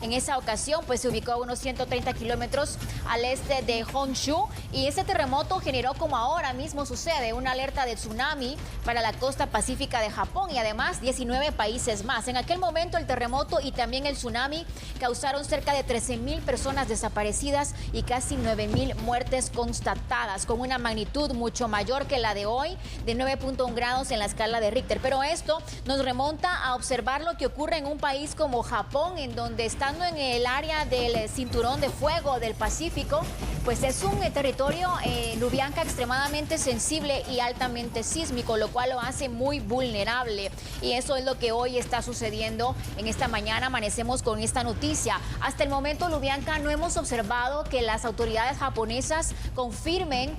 En esa ocasión, pues se ubicó a unos 130 kilómetros al este de Honshu, y ese terremoto generó, como ahora mismo sucede, una alerta de tsunami para la costa pacífica de Japón y además 19 países más. En aquel momento el terremoto y también el tsunami causaron cerca de 13.000 personas desaparecidas y casi 9.000 muertes constatadas, con una magnitud mucho mayor que la de hoy, de 9.1 grados en la escala de Richter. Pero esto nos remonta a observar lo que ocurre en un país como Japón, en donde, estando en el área del cinturón de fuego del Pacífico, pues es un territorio, Lubianka, extremadamente sensible y altamente sísmico, lo cual lo hace muy vulnerable. Y eso es lo que hoy está sucediendo. En esta mañana amanecemos con esta noticia. Hasta el momento, Lubianka, no hemos observado que las autoridades japonesas confirmen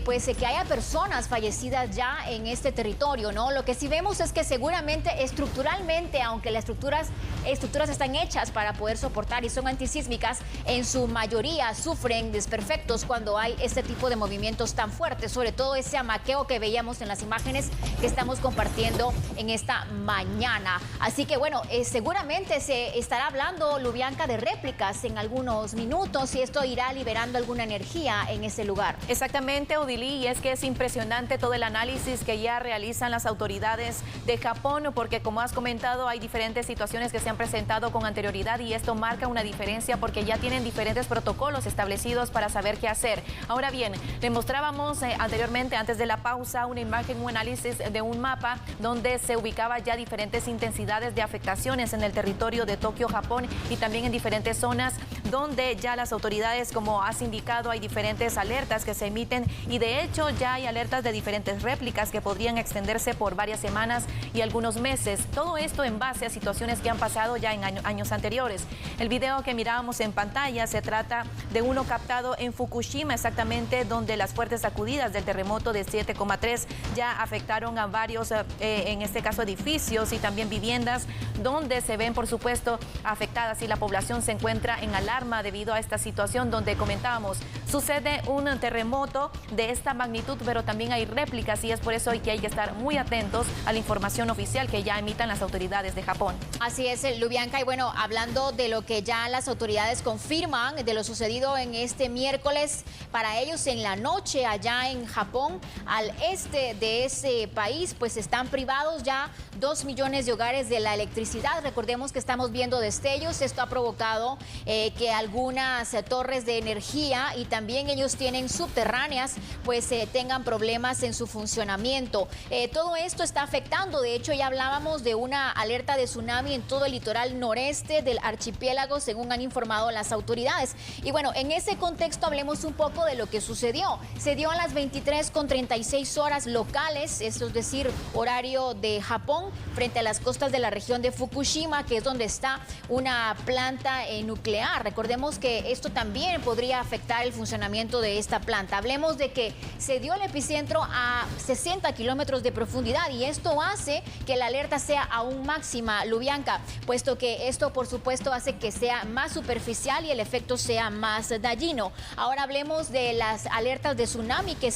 pues que haya personas fallecidas ya en este territorio, ¿no? Lo que sí vemos es que seguramente estructuralmente, aunque las estructuras están hechas para poder soportar y son antisísmicas, en su mayoría sufren desperfectos cuando hay este tipo de movimientos tan fuertes, sobre todo ese amaqueo que veíamos en las imágenes que estamos compartiendo en esta mañana. Así que bueno, seguramente se estará hablando, Lubianka, de réplicas en algunos minutos, y esto irá liberando alguna energía en ese lugar. Exactamente, Odilí, y es que es impresionante todo el análisis que ya realizan las autoridades de Japón, porque como has comentado, hay diferentes situaciones que se han presentado con anterioridad y esto marca una diferencia porque ya tienen diferentes protocolos establecidos para saber qué hacer. Ahora bien, le mostrábamos anteriormente, antes de la pausa, una imagen, un análisis de un mapa donde se ubicaba ya diferentes intensidades de afectaciones en el territorio de Tokio, Japón, y también en diferentes zonas donde ya las autoridades, como has indicado, hay diferentes alertas que se emiten, y de hecho ya hay alertas de diferentes réplicas que podrían extenderse por varias semanas y algunos meses. Todo esto en base a situaciones que han pasado ya en años anteriores. El video que mirábamos en pantalla se trata de uno captado en Fukushima, exactamente donde las fuertes sacudidas del terremoto de 7,3 ya afectaron a varios, en este caso edificios y también viviendas, donde se ven por supuesto afectadas, y la población se encuentra en alarma debido a esta situación donde comentábamos, sucede un terremoto de esta magnitud, pero también hay réplicas, y es por eso que hay que estar muy atentos a la información oficial que ya emitan las autoridades de Japón. Así es, Lubianka, y bueno, hablando de lo que ya las autoridades confirman, de lo sucedido en este miércoles, para ellos en la noche allá en Japón, al este de ese país, pues están privados ya 2 millones de hogares de la electricidad. Recordemos que estamos viendo destellos. Esto ha provocado que algunas torres de energía, y también ellos tienen subterráneas, pues tengan problemas en su funcionamiento. Todo esto está afectando. De hecho, ya hablábamos de una alerta de tsunami en todo el litoral noreste del archipiélago, según han informado las autoridades. Y bueno, en ese contexto hablemos un poco de lo que sucedió. Se dio a las 23:36 horas locales, esto es decir, horario de Japón, frente a las costas de la región de Fukushima, que es donde está una planta nuclear. Recordemos que esto también podría afectar el funcionamiento de esta planta. Hablemos de que se dio el epicentro a 60 kilómetros de profundidad, y esto hace que la alerta sea aún máxima, Lubianka, puesto que esto por supuesto hace que sea más superficial y el efecto sea más dañino. Ahora hablemos de las alertas de tsunami que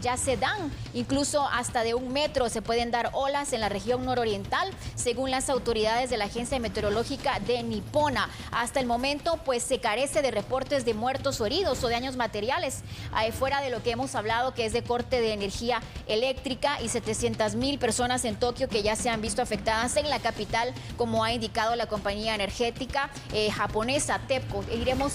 ya se dan, incluso hasta de 1 metro se pueden dar olas en la región nororiental, según las autoridades de la Agencia Meteorológica de Nippona. Hasta el momento, pues se carece de reportes de muertos o heridos o daños materiales, fuera de lo que hemos hablado, que es de corte de energía eléctrica, y 700.000 personas en Tokio que ya se han visto afectadas en la capital, como ha indicado la compañía energética japonesa TEPCO. Iremos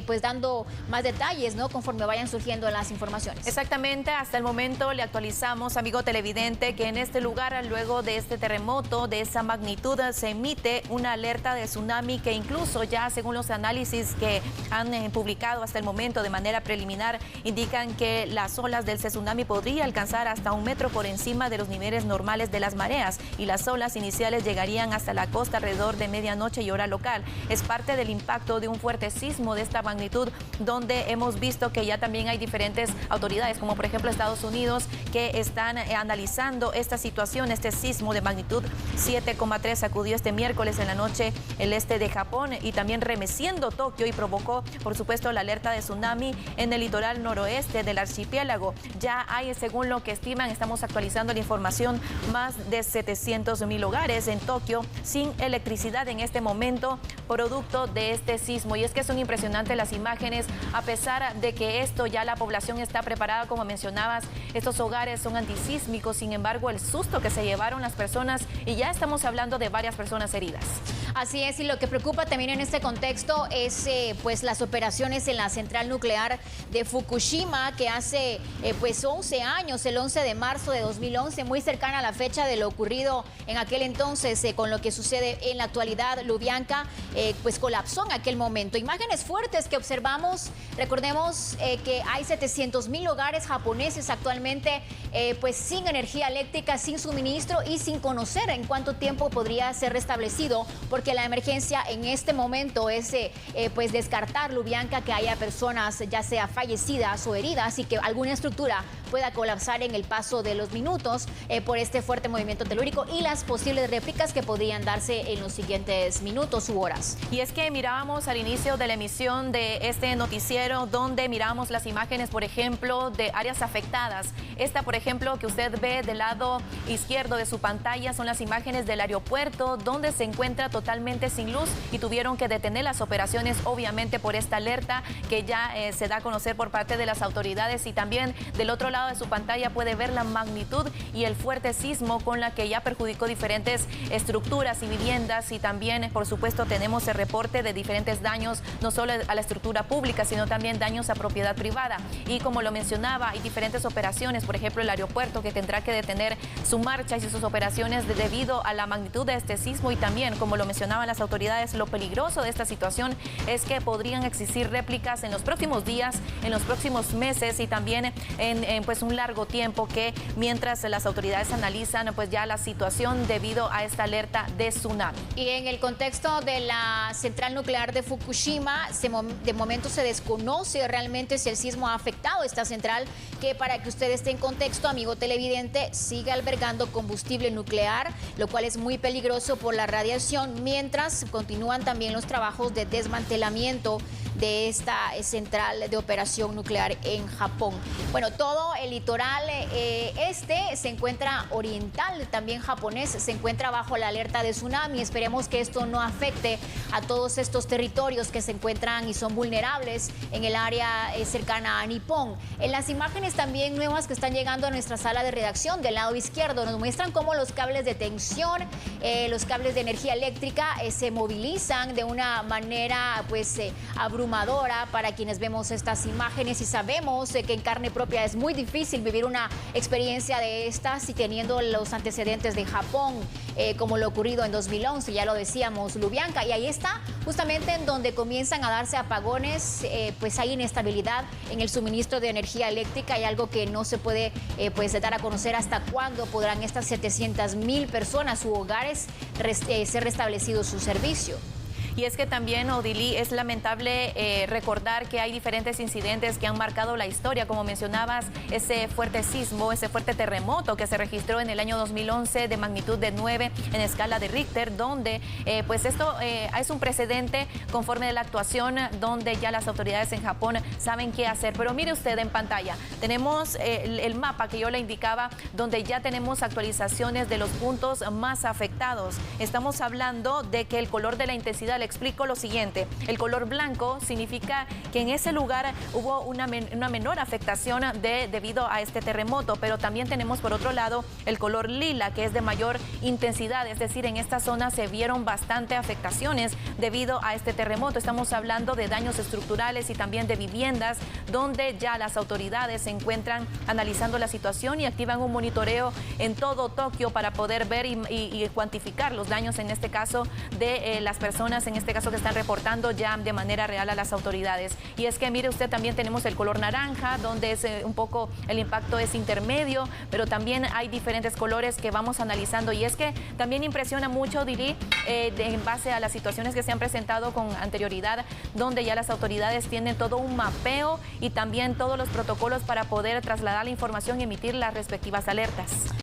pues dando más detalles, ¿no?, conforme vayan surgiendo las informaciones. Exactamente, hasta el momento le actualizamos, amigo televidente, que en este lugar, luego de este terremoto de esa magnitud, se emite una alerta de tsunami que incluso ya, según los análisis que han publicado hasta el momento de manera preliminar, indican que las olas del tsunami podría alcanzar hasta 1 metro por encima de los niveles normales de las mareas, y las olas iniciales llegarían hasta la costa alrededor de medianoche y hora local. Es parte del impacto de un fuerte sismo de esta magnitud, donde hemos visto que ya también hay diferentes autoridades, como por ejemplo Estados Unidos, que están analizando esta situación. Este sismo de magnitud 7,3 sacudió este miércoles en la noche el este de Japón y también remeciendo Tokio, y provocó, por supuesto, la alerta alerta de tsunami en el litoral noroeste del archipiélago. Ya hay, según lo que estiman, estamos actualizando la información, más de 700,000 hogares en Tokio sin electricidad en este momento, producto de este sismo. Y es que son impresionantes las imágenes, a pesar de que esto ya la población está preparada, como mencionabas, estos hogares son antisísmicos, sin embargo el susto que se llevaron las personas, y ya estamos hablando de varias personas heridas. Así es, y lo que preocupa también en este contexto es pues las operaciones en la central nuclear de Fukushima, que hace pues 11 años, el 11 de marzo de 2011, muy cercana a la fecha de lo ocurrido en aquel entonces, con lo que sucede en la actualidad. Lubyanka pues colapsó en aquel momento. Imágenes fuertes que observamos. Recordemos que hay 700,000 hogares japoneses actualmente pues sin energía eléctrica, sin suministro y sin conocer en cuánto tiempo podría ser restablecido, porque la emergencia en este momento es pues descartar, Lubyanka, que haya personas ya sea fallecidas o heridas y que alguna estructura pueda colapsar en el paso de los minutos por este fuerte movimiento telúrico y las posibles réplicas que podrían darse en los siguientes minutos u horas. Y es que mirábamos al inicio de la emisión de este noticiero, donde mirábamos las imágenes, por ejemplo, de áreas afectadas. Esta, por ejemplo, que usted ve del lado izquierdo de su pantalla, son las imágenes del aeropuerto, donde se encuentra totalmente sin luz y tuvieron que detener las operaciones, obviamente por esta alerta que ya se da a conocer por parte de las autoridades. Y también del otro lado de su pantalla puede ver la magnitud y el fuerte sismo con la que ya perjudicó diferentes estructuras y viviendas, y también, por supuesto, tenemos el reporte de diferentes daños, no solo a la estructura pública, sino también daños a propiedad privada. Y como lo mencionaba, hay diferentes operaciones, por ejemplo, el aeropuerto, que tendrá que detener su marcha y sus operaciones debido a la magnitud de este sismo. Y también, como lo mencionaban las autoridades, lo peligroso de esta situación es que podrían existir réplicas en los próximos días, en los próximos meses, y también en pues un largo tiempo, que mientras las autoridades analizan pues ya la situación debido a esta alerta de tsunami. Y en el contexto de la central nuclear de Fukushima, de momento se desconoce realmente si el sismo ha afectado esta central, que, para que usted esté en contexto, amigo televidente, sigue albergando combustible nuclear, lo cual es muy peligroso por la radiación, mientras continúan también los trabajos de desmantelamiento de esta central de operación nuclear en Japón. Bueno, todo el litoral este se encuentra oriental, también japonés, se encuentra bajo la alerta de tsunami. Esperemos que esto no afecte a todos estos territorios que se encuentran y son vulnerables en el área cercana a Nippon. En las imágenes también nuevas que están llegando a nuestra sala de redacción del lado izquierdo, nos muestran cómo los cables de tensión, los cables de energía eléctrica se movilizan de una manera pues abrumadora para quienes vemos estas imágenes, y sabemos que en carne propia es muy difícil vivir una experiencia de estas, y teniendo los antecedentes de Japón, como lo ocurrido en 2011, ya lo decíamos, Lubyanka, y ahí está justamente en donde comienzan a darse apagones, pues hay inestabilidad en el suministro de energía eléctrica, y algo que no se puede pues dar a conocer hasta cuándo podrán estas 700,000 personas u hogares ser restablecido su servicio. Y es que también, Odilí, es lamentable recordar que hay diferentes incidentes que han marcado la historia, como mencionabas, ese fuerte sismo, ese fuerte terremoto que se registró en el año 2011 de magnitud de 9 en escala de Richter, donde pues esto es un precedente conforme de la actuación, donde ya las autoridades en Japón saben qué hacer. Pero mire usted en pantalla, tenemos el mapa que yo le indicaba, donde ya tenemos actualizaciones de los puntos más afectados. Estamos hablando de que el color de la intensidad, le explico lo siguiente: el color blanco significa que en ese lugar hubo una menor afectación debido a este terremoto, pero también tenemos por otro lado el color lila, que es de mayor intensidad, es decir, en esta zona se vieron bastante afectaciones debido a este terremoto. Estamos hablando de daños estructurales y también de viviendas, donde ya las autoridades se encuentran analizando la situación y activan un monitoreo en todo Tokio para poder ver y cuantificar los daños, en este caso de las personas, en este caso que están reportando ya de manera real a las autoridades. Y es que mire usted, también tenemos el color naranja, donde es un poco el impacto es intermedio, pero también hay diferentes colores que vamos analizando. Y es que también impresiona mucho, Diri, en base a las situaciones que se han presentado con anterioridad, donde ya las autoridades tienen todo un mapeo y también todos los protocolos para poder trasladar la información y emitir las respectivas alertas.